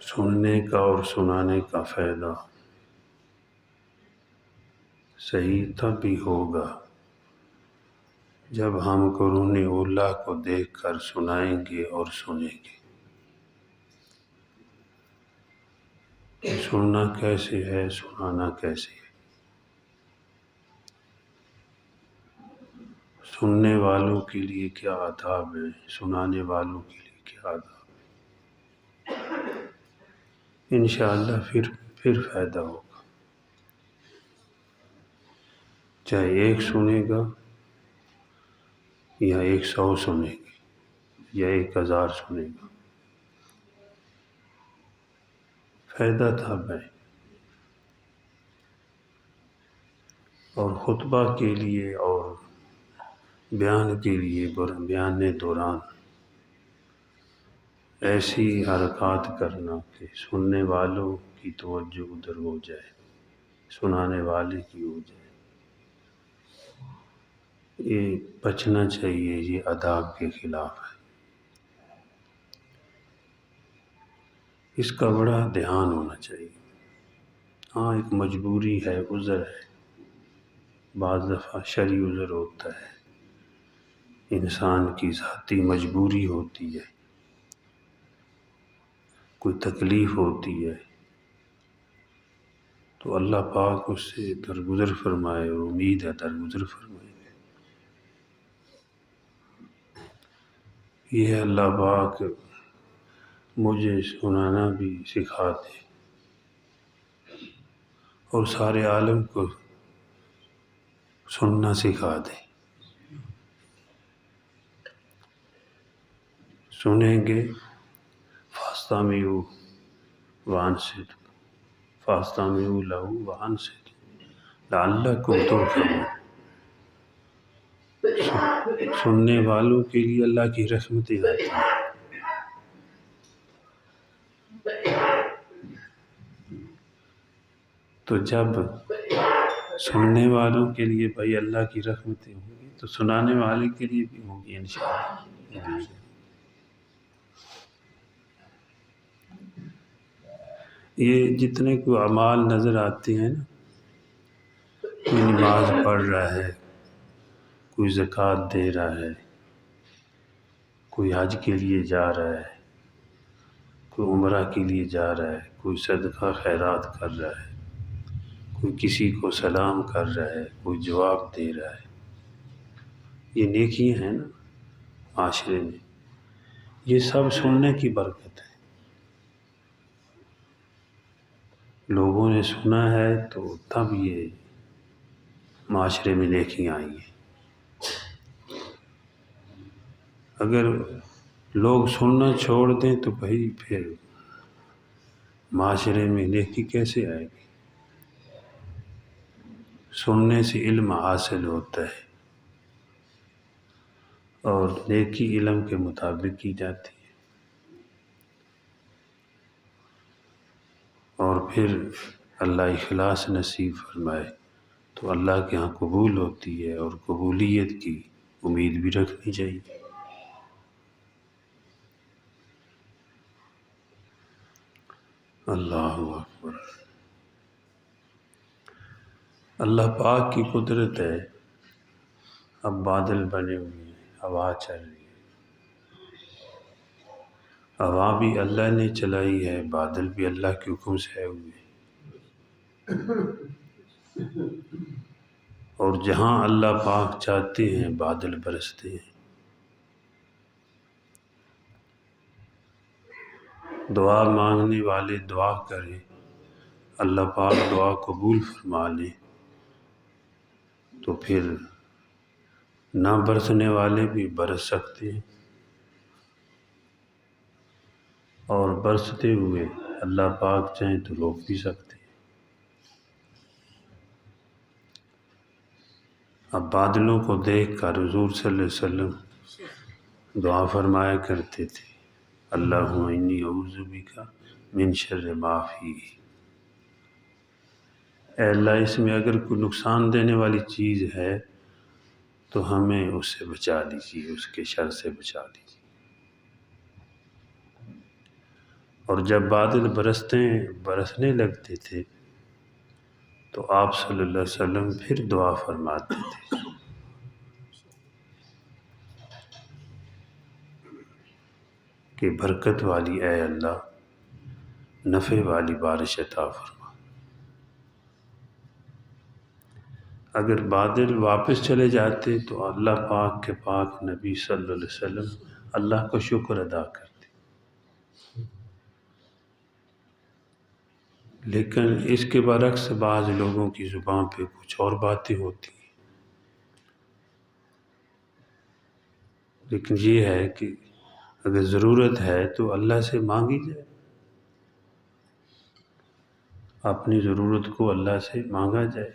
سننے کا اور سنانے کا فائدہ صحیح تب بھی ہوگا جب ہم قرون اولیٰ کو دیکھ کر سنائیں گے اور سنیں گے کہ سننا کیسے ہے، سنانا کیسے ہے۔ سننے والوں کے لیے کیا آداب ہے، سنانے والوں کے لیے کیا آداب ہے، انشاءاللہ پھر فائدہ ہوگا۔ چاہے ایک سنے گا یا 100 سنے گی یا 1000 سنے گا، فائدہ تب ہے۔ اور خطبہ کے لیے اور بیان کے لیے بیان دوران ایسی حرکات کرنا کہ سننے والوں کی توجہ ادھر ہو جائے، سنانے والے کی ہو جائے، یہ بچنا چاہیے، یہ آداب کے خلاف ہے۔ اس کا بڑا دھیان ہونا چاہیے۔ ہاں ایک مجبوری ہے، عذر ہے، بعض دفعہ شرعی عذر ہوتا ہے، انسان کی ذاتی مجبوری ہوتی ہے، کوئی تکلیف ہوتی ہے تو اللہ پاک اس سے درگزر فرمائے، اور امید ہے درگزر فرمائے گے۔ یہ اللہ پاک مجھے سنانا بھی سکھا دے اور سارے عالم کو سننا سکھا دے۔ سنیں گے فاستمعوا وانصتوا فاستمعوا له وانصتوا لعلکم ترحمون۔ سننے والوں کے لیے اللہ کی رحمتیں آتی ہیں۔ تو جب سننے والوں کے لیے بھائی اللہ کی رحمتیں ہوں گی تو سنانے والے کے لیے بھی ہوں گی انشاءاللہ۔ یہ جتنے کو اعمال نظر آتے ہیں نا، کوئی نماز پڑھ رہا ہے، کوئی زکوٰۃ دے رہا ہے، کوئی حج کے لیے جا رہا ہے، کوئی عمرہ کے لیے جا رہا ہے، کوئی صدقہ خیرات کر رہا ہے، کوئی کسی کو سلام کر رہا ہے، کوئی جواب دے رہا ہے، یہ نیکیاں ہیں نا معاشرے میں، یہ سب سننے کی برکت ہے۔ لوگوں نے سنا ہے تو تب یہ معاشرے میں نیکیاں آئی ہیں۔ اگر لوگ سننا چھوڑ دیں تو بھائی پھر معاشرے میں نیکی کیسے آئے گی؟ سننے سے علم حاصل ہوتا ہے اور نیکی علم کے مطابق کی جاتی ہے، اور پھر اللہ اخلاص نصیب فرمائے تو اللہ کے ہاں قبول ہوتی ہے، اور قبولیت کی امید بھی رکھنی چاہیے۔ اللہ اکبر۔ اللہ پاک کی قدرت ہے، اب بادل بنے ہوئے ہیں، ہوا چل رہی ہے، ہوا بھی اللہ نے چلائی ہے، بادل بھی اللہ کے حکم سے آئے ہوئے ہیں، اور جہاں اللہ پاک چاہتے ہیں بادل برستے ہیں۔ دعا مانگنے والے دعا کریں، اللہ پاک دعا قبول فرما لے، تو پھر نہ برسنے والے بھی برس سکتے ہیں، اور برستے ہوئے اللہ پاک چاہیں تو روک بھی سکتے ہیں۔ اب بادلوں کو دیکھ کر حضور صلی اللہ علیہ وسلم دعا فرمایا کرتے تھے، اللہم انی اعوذ بک من شر ما فیہ، اے اللہ اس میں اگر کوئی نقصان دینے والی چیز ہے تو ہمیں اس سے بچا لیجیے، اس کے شر سے بچا لیجیے۔ اور جب بادل برسنے لگتے تھے تو آپ صلی اللہ علیہ وسلم پھر دعا فرماتے تھے کہ برکت والی اے اللہ نفع والی بارش عطا فرما۔ اگر بادل واپس چلے جاتے تو اللہ پاک کے پاک نبی صلی اللہ علیہ وسلم اللہ کا شکر ادا کرتے، لیکن اس کے برعکس بعض لوگوں کی زبان پہ کچھ اور باتیں ہوتی ہیں۔ لیکن یہ ہے کہ اگر ضرورت ہے تو اللہ سے مانگی جائے، اپنی ضرورت کو اللہ سے مانگا جائے۔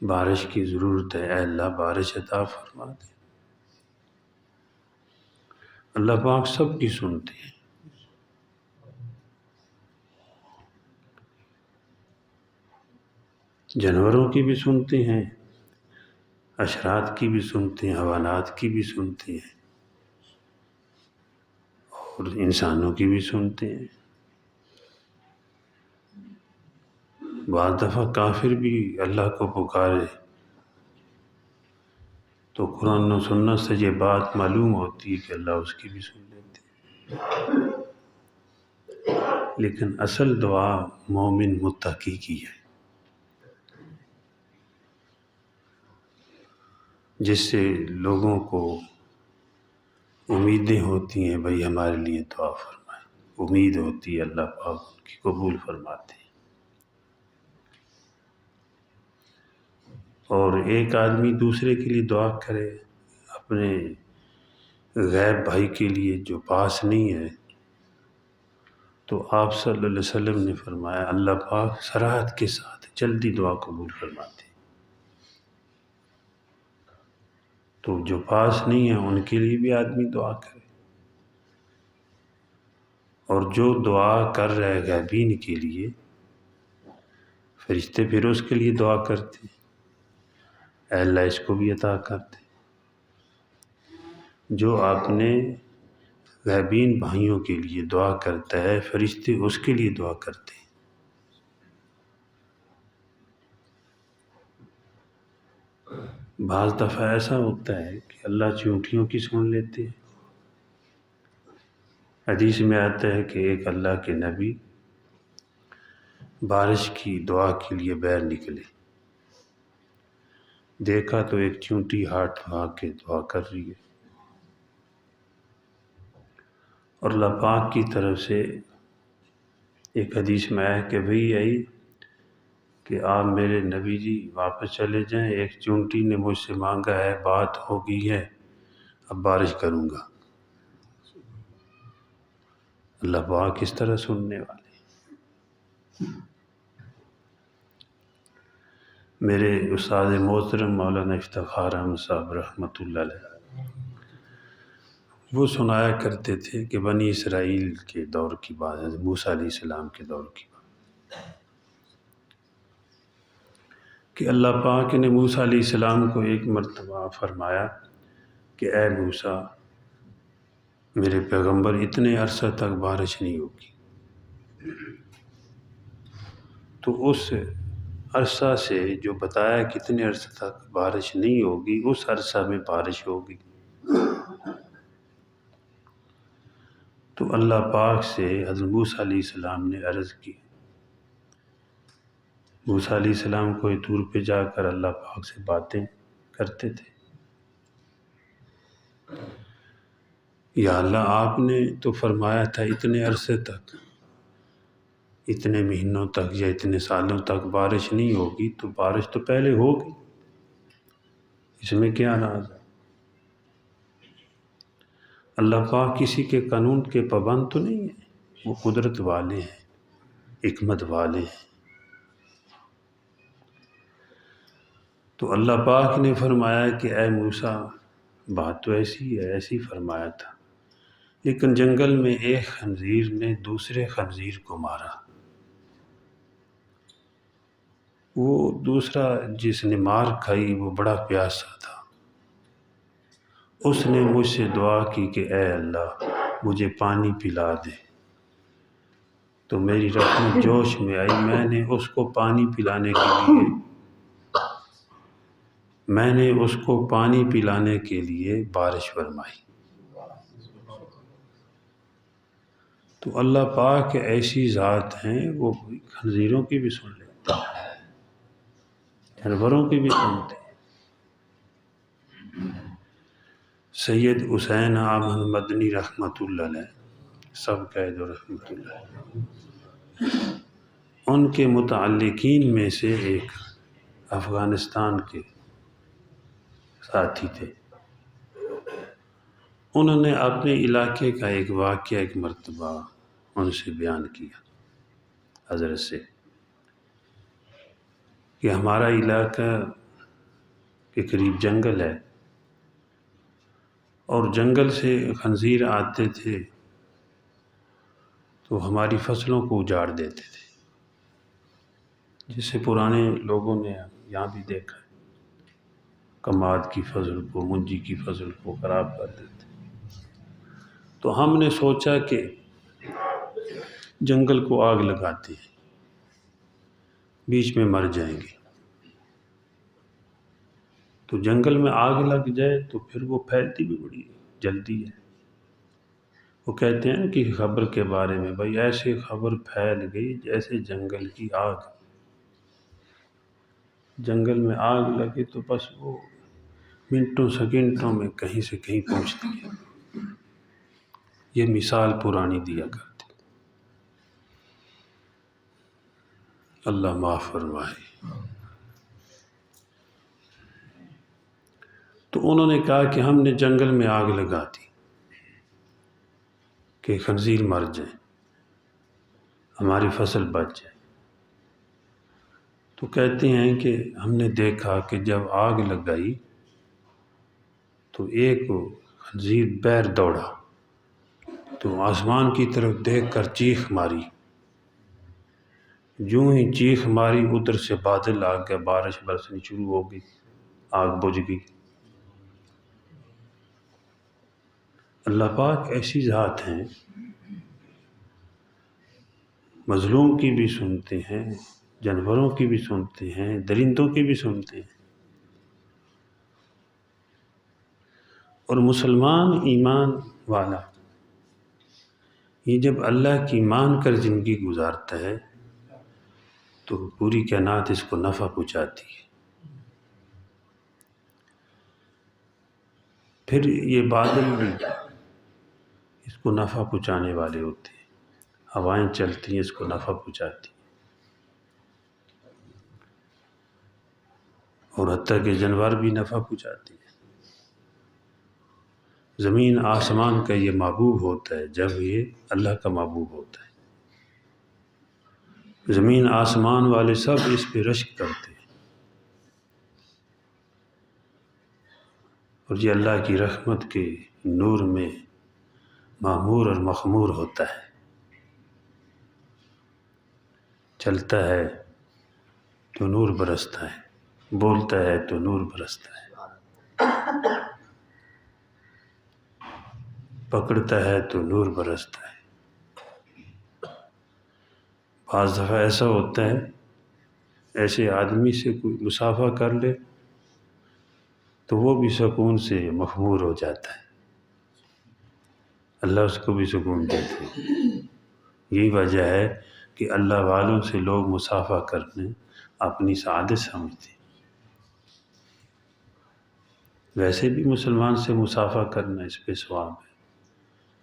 بارش کی ضرورت ہے، اے اللہ بارش عطا فرما دے۔ اللہ پاک سب کی سنتے ہیں۔ جانوروں کی بھی سنتے ہیں، حشرات کی بھی سنتے ہیں، حیوانات کی بھی سنتے ہیں، اور انسانوں کی بھی سنتے ہیں۔ بعض دفعہ کافر بھی اللہ کو پکارے تو قرآن و سنت سے یہ بات معلوم ہوتی ہے کہ اللہ اس کی بھی سن لیتے ہیں۔ لیکن اصل دعا مومن متقی کی ہے، جس سے لوگوں کو امیدیں ہوتی ہیں، بھئی ہمارے لیے دعا فرمائے، امید ہوتی ہے اللہ پاک ان کی قبول فرماتے ہیں۔ اور ایک آدمی دوسرے کے لیے دعا کرے، اپنے غیب بھائی کے لیے جو پاس نہیں ہے، تو آپ صلی اللہ علیہ وسلم نے فرمایا اللہ پاک سراحت کے ساتھ جلدی دعا قبول فرماتے ہیں۔ تو جو پاس نہیں ہے ان کے لیے بھی آدمی دعا کرے، اور جو دعا کر رہے غیبین کے لیے، فرشتے پھر اس کے لیے دعا کرتے ہیں، اے اللہ اس کو بھی عطا کر دے۔ جو اپنے غیبین بھائیوں کے لیے دعا کرتا ہے، فرشتے اس کے لیے دعا کرتے ہیں۔ بعض دفعہ ایسا ہوتا ہے کہ اللہ چونٹیوں کی سن لیتے ہیں۔ حدیث میں آتا ہے کہ ایک اللہ کے نبی بارش کی دعا کے لیے باہر نکلے، دیکھا تو ایک چونٹی ہاتھ اٹھا کے دعا کر رہی ہے، اور اللہ پاک کی طرف سے ایک حدیث میں آیا کہ بھئی آئی کہ آپ میرے نبی جی واپس چلے جائیں، ایک چونٹی نے مجھ سے مانگا ہے، بات ہو گئی ہے، اب بارش کروں گا۔ اللہ پاک کس طرح سننے والے۔ میرے استاد محترم مولانا افتخار احمد صاحب رحمۃ اللہ علیہ وہ سنایا کرتے تھے کہ بنی اسرائیل کے دور کی بات ہے، موسیٰ علیہ السلام کے دور کی بات، کہ اللہ پاک نے موسیٰ علیہ السلام کو ایک مرتبہ فرمایا کہ اے موسیٰ میرے پیغمبر اتنے عرصہ تک بارش نہیں ہوگی، تو اس عرصہ سے جو بتایا کتنے عرصہ تک بارش نہیں ہوگی، اس عرصہ میں بارش ہوگی۔ تو اللہ پاک سے حضرت موسیٰ علیہ السلام نے عرض کی، موسیٰ علیہ السلام کوئی دور پہ جا کر اللہ پاک سے باتیں کرتے تھے، یا اللہ آپ نے تو فرمایا تھا اتنے عرصے تک، اتنے مہینوں تک یا اتنے سالوں تک بارش نہیں ہوگی، تو بارش تو پہلے ہوگی، اس میں کیا راز ہے؟ اللہ پاک کسی کے قانون کے پابند تو نہیں ہیں، وہ قدرت والے ہیں، حکمت والے ہیں۔ تو اللہ پاک نے فرمایا کہ اے موسیٰ بات تو ایسی ہے، ایسی فرمایا تھا، لیکن جنگل میں ایک خنزیر نے دوسرے خنزیر کو مارا، وہ دوسرا جس نے مار کھائی وہ بڑا پیاسا تھا، اس نے مجھ سے دعا کی کہ اے اللہ مجھے پانی پلا دے، تو میری رحمت جوش میں آئی، میں نے اس کو پانی پلانے کے لیے بارش فرمائی۔ تو اللہ پاک ایسی ذات ہیں، وہ خنزیروں کی بھی سن لیتے ہیں، جانوروں کی بھی سنتے ہیں۔ سید حسین احمد مدنی رحمۃ اللہ علیہ، سب قید و رحمۃ اللہ علیہ، ان کے متعلقین میں سے ایک افغانستان کے ساتھی تھے۔ انہوں نے اپنے علاقے کا ایک واقعہ ایک مرتبہ ان سے بیان کیا حضرت سے، کہ ہمارا علاقہ کے قریب جنگل ہے، اور جنگل سے خنزیر آتے تھے تو ہماری فصلوں کو اجاڑ دیتے تھے، جسے پرانے لوگوں نے یہاں بھی دیکھا ہے، کماد کی فصل کو، منجی کی فصل کو خراب کر دیتے۔ تو ہم نے سوچا کہ جنگل کو آگ لگاتے ہیں، بیچ میں مر جائیں گے۔ تو جنگل میں آگ لگ جائے تو پھر وہ پھیلتی بھی بڑی جلدی ہے۔ وہ کہتے ہیں کہ خبر کے بارے میں، بھائی ایسے خبر پھیل گئی جیسے جنگل کی آگ، جنگل میں آگ لگے تو بس وہ منٹوں سیکنڈوں میں کہیں سے کہیں پہنچتی ہے۔ یہ مثال پرانی دیا کرتی، اللہ معاف فرمائے۔ تو انہوں نے کہا کہ ہم نے جنگل میں آگ لگا دی کہ خنزیر مر جائیں، ہماری فصل بچ جائے۔ تو کہتے ہیں کہ ہم نے دیکھا کہ جب آگ لگائی تو ایک خنزیر بیر دوڑا، تو آسمان کی طرف دیکھ کر چیخ ماری، یوں ہی چیخ ماری ادھر سے بادل آ گیا، بارش برسنی شروع ہو گئی، آگ بجھ گئی۔ اللہ پاک ایسی ذات ہیں، مظلوم کی بھی سنتے ہیں، جانوروں کی بھی سنتے ہیں، درندوں کی بھی سنتے ہیں۔ اور مسلمان ایمان والا یہ جب اللہ کی مان کر زندگی گزارتا ہے تو پوری کائنات اس کو نفع پہنچاتی ہے۔ پھر یہ بادل بھی اس کو نفع پہنچانے والے ہوتے ہیں، ہوائیں چلتی ہیں اس کو نفع پہنچاتی ہیں، اور حتیٰ کہ جانور بھی نفع پہنچاتے ہیں۔ زمین آسمان کا یہ محبوب ہوتا ہے جب یہ اللہ کا محبوب ہوتا ہے۔ زمین آسمان والے سب اس پہ رشک کرتے ہیں، اور یہ اللہ کی رحمت کے نور میں معمور اور مخمور ہوتا ہے۔ چلتا ہے تو نور برستا ہے، بولتا ہے تو نور برستا ہے، پکڑتا ہے تو نور برستا ہے۔ بعض دفعہ ایسا ہوتا ہے ایسے آدمی سے کوئی مصافحہ کر لے تو وہ بھی سکون سے مخمور ہو جاتا ہے، اللہ اس کو بھی سکون دیتے ہیں۔ یہی وجہ ہے کہ اللہ والوں سے لوگ مصافحہ کرنے اپنی سعادت سمجھتے ہیں۔ ویسے بھی مسلمان سے مصافحہ کرنا اس پہ ثواب ہے،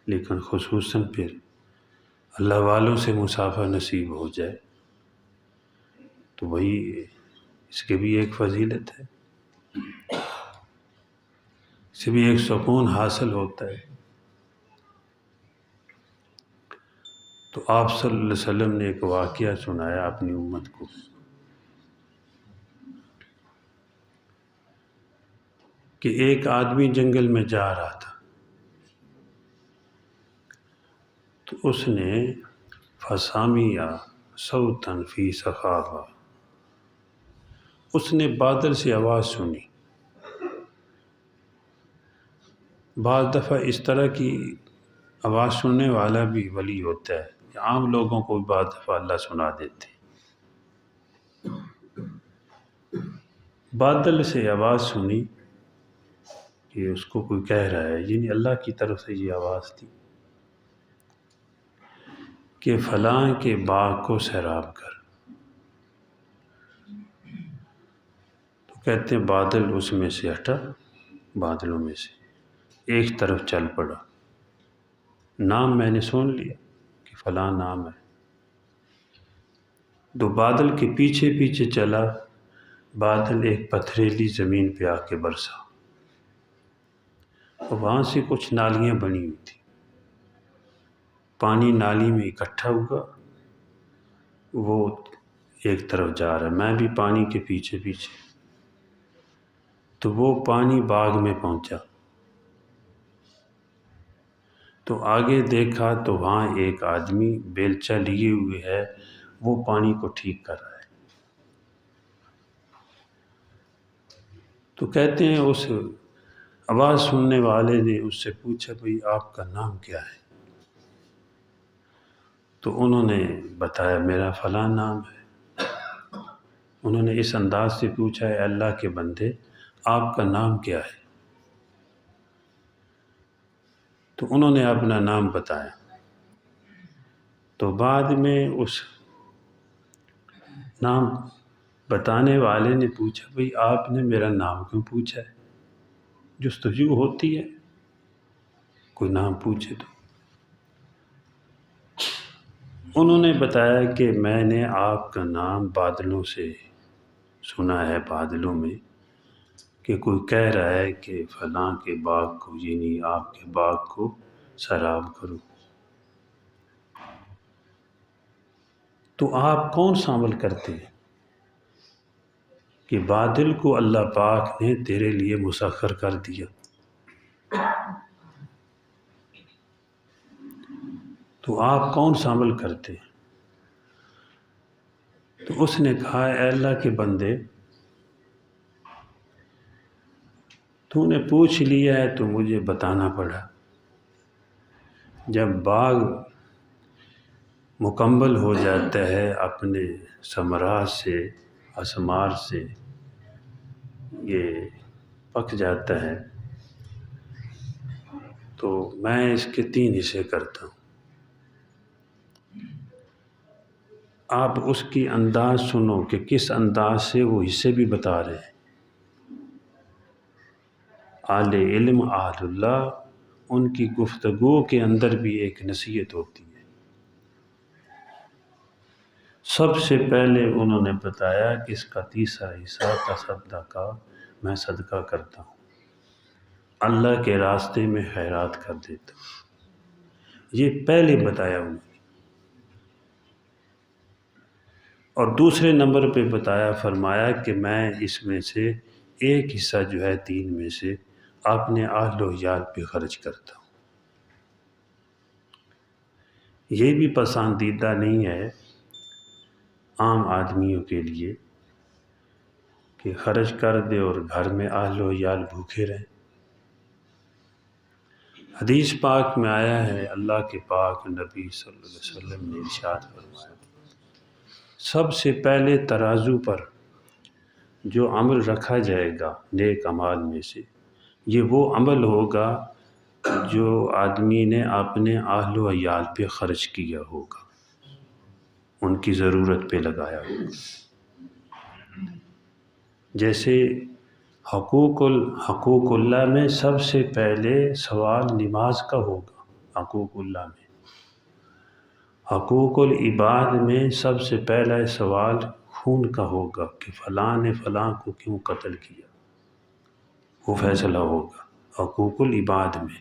لیکن خصوصاً پھر اللہ والوں سے مصافحہ نصیب ہو جائے تو وہی اس کے بھی ایک فضیلت ہے، اس سے بھی ایک سکون حاصل ہوتا ہے۔ تو آپ صلی اللہ علیہ وسلم نے ایک واقعہ سنایا اپنی امت کو کہ ایک آدمی جنگل میں جا رہا تھا، تو اس نے فسامیا صوتاً فی سخاوہ، اس نے بادل سے آواز سنی۔ بعض دفعہ اس طرح کی آواز سننے والا بھی ولی ہوتا ہے، عام لوگوں کو بھی بعض دفعہ اللہ سنا دیتے. بادل سے آواز سنی کہ اس کو کوئی کہہ رہا ہے، یعنی اللہ کی طرف سے یہ آواز تھی کہ فلاں کے باغ کو سیراب کر. تو کہتے ہیں بادل اس میں سے ہٹا، بادلوں میں سے ایک طرف چل پڑا. نام میں نے سن لیا کہ فلاں نام ہے، تو بادل کے پیچھے پیچھے چلا. بادل ایک پتھریلی زمین پہ آ کے برسا، اور وہاں سے کچھ نالیاں بنی ہوئی تھیں. پانی نالی میں اکٹھا ہوا، وہ ایک طرف جا رہا ہے، میں بھی پانی کے پیچھے پیچھے. تو وہ پانی باغ میں پہنچا، تو آگے دیکھا تو وہاں ایک آدمی بیلچہ لیے ہوئے ہے، وہ پانی کو ٹھیک کر رہا ہے. تو کہتے ہیں اس آواز سننے والے نے اس سے پوچھا بھئی آپ کا نام کیا ہے؟ تو انہوں نے بتایا میرا فلاں نام ہے. انہوں نے اس انداز سے پوچھا ہے اللہ کے بندے آپ کا نام کیا ہے؟ تو انہوں نے اپنا نام بتایا. تو بعد میں اس نام بتانے والے نے پوچھا بھئی آپ نے میرا نام کیوں پوچھا ہے؟ جستجو ہوتی ہے، کوئی نام پوچھے تو. انہوں نے بتایا کہ میں نے آپ کا نام بادلوں سے سنا ہے، بادلوں میں کہ کوئی کہہ رہا ہے کہ فلاں کے باغ کو، یعنی آپ کے باغ کو سیراب کرو. تو آپ کون سا عمل کرتے ہیں کہ بادل کو اللہ پاک نے تیرے لیے مسخر کر دیا؟ تو آپ کون سا عمل کرتے ہیں؟ تو اس نے کہا اے اللہ کے بندے تو نے پوچھ لیا ہے تو مجھے بتانا پڑا. جب باغ مکمل ہو جاتا ہے اپنے ثمرات سے، اسمار سے، یہ پک جاتا ہے، تو میں اس کے 3 حصے کرتا ہوں. آپ اس کی انداز سنو کہ کس انداز سے وہ حصے بھی بتا رہے ہیں. اہل علم، اہل اللہ، ان کی گفتگو کے اندر بھی ایک نصیحت ہوتی ہے. سب سے پہلے انہوں نے بتایا کہ اس کا 3 حصہ تصدقہ میں صدقہ کرتا ہوں، اللہ کے راستے میں خیرات کر دیتا ہوں. یہ پہلے بتایا انہوں نے. اور دوسرے نمبر پہ بتایا، فرمایا کہ میں اس میں سے ایک حصہ جو ہے 3 میں سے اپنے اہل و عیال پہ خرچ کرتا ہوں. یہ بھی پسندیدہ نہیں ہے عام آدمیوں کے لیے کہ خرچ کر دے اور گھر میں اہل و عیال بھوکے رہیں. حدیث پاک میں آیا ہے، اللہ کے پاک نبی صلی اللہ علیہ وسلم نے ارشاد فرمایا سب سے پہلے ترازو پر جو عمل رکھا جائے گا نیک اعمال میں سے، یہ وہ عمل ہوگا جو آدمی نے اپنے اہل و عیال پہ خرچ کیا ہوگا، ان کی ضرورت پہ لگایا ہوگا. جیسے حقوق اللہ میں سب سے پہلے سوال نماز کا ہوگا. حقوق اللہ میں، حقوق العباد میں سب سے پہلا سوال خون کا ہوگا کہ فلاں نے فلاں کو کیوں قتل کیا، وہ فیصلہ ہوگا. حقوق العباد میں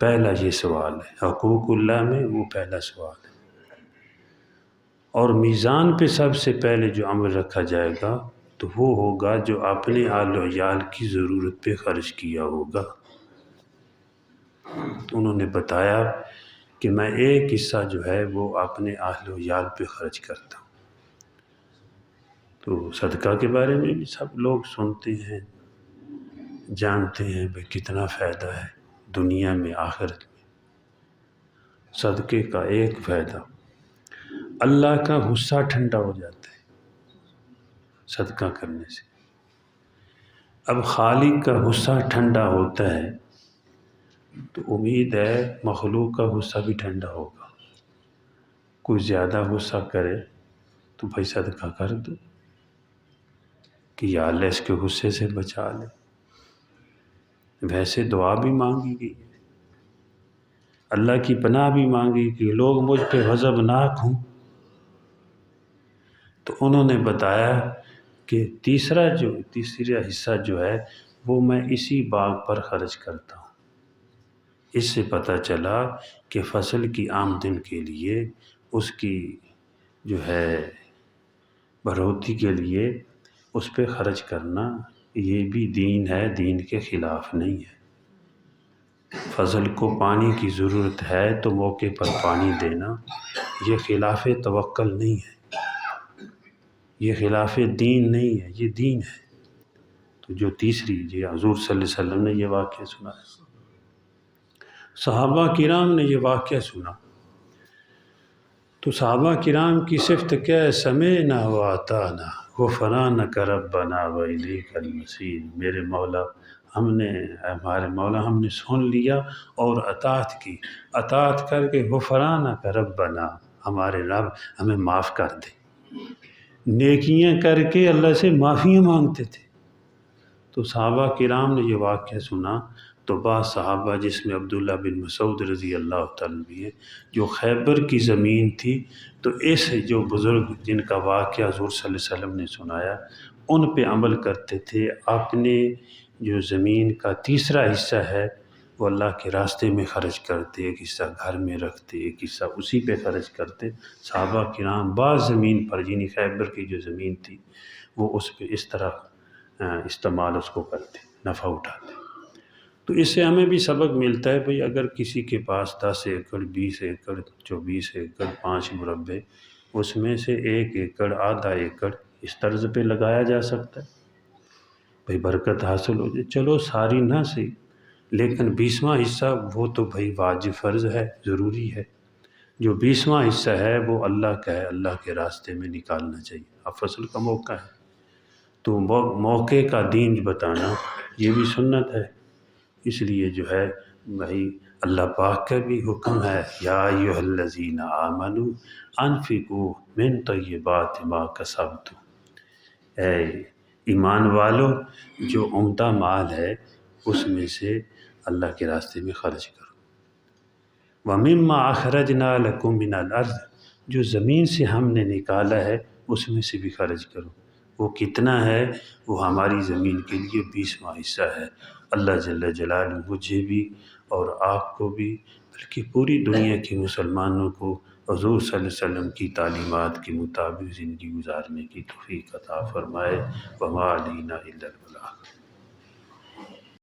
پہلا یہ سوال ہے، حقوق اللہ میں وہ پہلا سوال ہے. اور میزان پہ سب سے پہلے جو عمل رکھا جائے گا تو وہ ہوگا جو اپنے اہل و عیال کی ضرورت پہ خرچ کیا ہوگا. انہوں نے بتایا کہ میں ایک حصہ جو ہے وہ اپنے اہل و عیال پہ خرچ کرتا ہوں. تو صدقہ کے بارے میں بھی سب لوگ سنتے ہیں، جانتے ہیں بھئی کتنا فائدہ ہے دنیا میں آخرت میں. صدقے کا ایک فائدہ، اللہ کا غصہ ٹھنڈا ہو جاتا ہے صدقہ کرنے سے۔ اب خالق کا غصہ ٹھنڈا ہوتا ہے تو امید ہے مخلوق کا غصہ بھی ٹھنڈا ہوگا۔ کوئی زیادہ غصہ کرے تو بھائی صدقہ کر دو کہ یا اللہ اس کے غصے سے بچا لے۔ ویسے دعا بھی مانگی گئی، اللہ کی پناہ بھی مانگی کہ لوگ مجھ پہ غضبناک ہوں، تو انہوں نے بتایا کہ تیسرا حصہ جو ہے وہ میں اسی باغ پر خرچ کرتا ہوں۔ اس سے پتہ چلا کہ فصل کی آمدن کے لیے، اس کی جو ہے بڑھوتری کے لیے اس پہ خرچ کرنا یہ بھی دین ہے، دین کے خلاف نہیں ہے۔ فصل کو پانی کی ضرورت ہے تو موقع پر پانی دینا یہ خلاف توکل نہیں ہے، یہ خلاف دین نہیں ہے، یہ دین ہے۔ تو جو تیسری جی حضور صلی اللہ علیہ وسلم نے یہ واقعہ سنا، صحابہ کرام نے یہ واقعہ سنا، تو صحابہ کرام کی صفت کیا ہے؟ سمعنا وأطعنا غفرانک ربنا وإلیک المصیر۔ میرے مولا ہمارے مولا ہم نے سن لیا اور اطاعت کی، اطاعت کر کے غفرانک ربنا، ہمارے رب ہمیں معاف کر دے۔ نیکیاں کر کے اللہ سے معافیاں مانگتے تھے۔ تو صحابہ کرام نے یہ واقعہ سنا تو بعض صحابہ جس میں عبداللہ بن مسعود رضی اللہ تعالیٰ بھی ہے، جو خیبر کی زمین تھی، تو اس جو بزرگ جن کا واقعہ حضور صلی اللہ علیہ وسلم نے سنایا ان پہ عمل کرتے تھے، اپنے جو زمین کا تیسرا حصہ ہے وہ اللہ کے راستے میں خرچ کرتے، ایک حصہ گھر میں رکھتے، ایک حصہ اسی پہ خرچ کرتے۔ صحابہ کرام بعض زمین پر جنہیں خیبر کی جو زمین تھی وہ اس پہ اس طرح استعمال اس کو کرتے، نفع اٹھاتے۔ تو اس سے ہمیں بھی سبق ملتا ہے بھئی اگر کسی کے پاس 10 ایکڑ 20 ایکڑ 24 ایکڑ 5 مربع، اس میں سے 1 ایکڑ آدھا ایکڑ اس طرز پہ لگایا جا سکتا ہے، بھئی برکت حاصل ہو جائے۔ چلو ساری نہ صحیح، لیکن 20واں حصہ وہ تو بھئی واجب فرض ہے، ضروری ہے۔ جو 20واں حصہ ہے وہ اللہ کا ہے، اللہ کے راستے میں نکالنا چاہیے۔ اب فصل کا موقع ہے تو موقع کا دین بتانا یہ بھی سنت ہے۔ اس لیے جو ہے بھائی اللہ پاک کا بھی حکم ہے، یا ایھا الذین آمنوا انفقوا من طیبات ما کسبتم، اے ایمان والو جو عمدہ مال ہے اس میں سے اللہ کے راستے میں خرچ کرو۔ وَمِمَّا أَخْرَجْنَا لَكُم مِّنَ الْأَرْضِ، جو زمین سے ہم نے نکالا ہے اس میں سے بھی خرچ کرو۔ وہ کتنا ہے؟ وہ ہماری زمین کے لیے 20واں حصہ ہے۔ اللہ جل جلالہ مجھے بھی اور آپ کو بھی بلکہ پوری دنیا کے مسلمانوں کو حضور صلی اللہ علیہ وسلم کی تعلیمات کے مطابق زندگی گزارنے کی توفیق عطا فرمائے۔ وما علینا الا البلاغ۔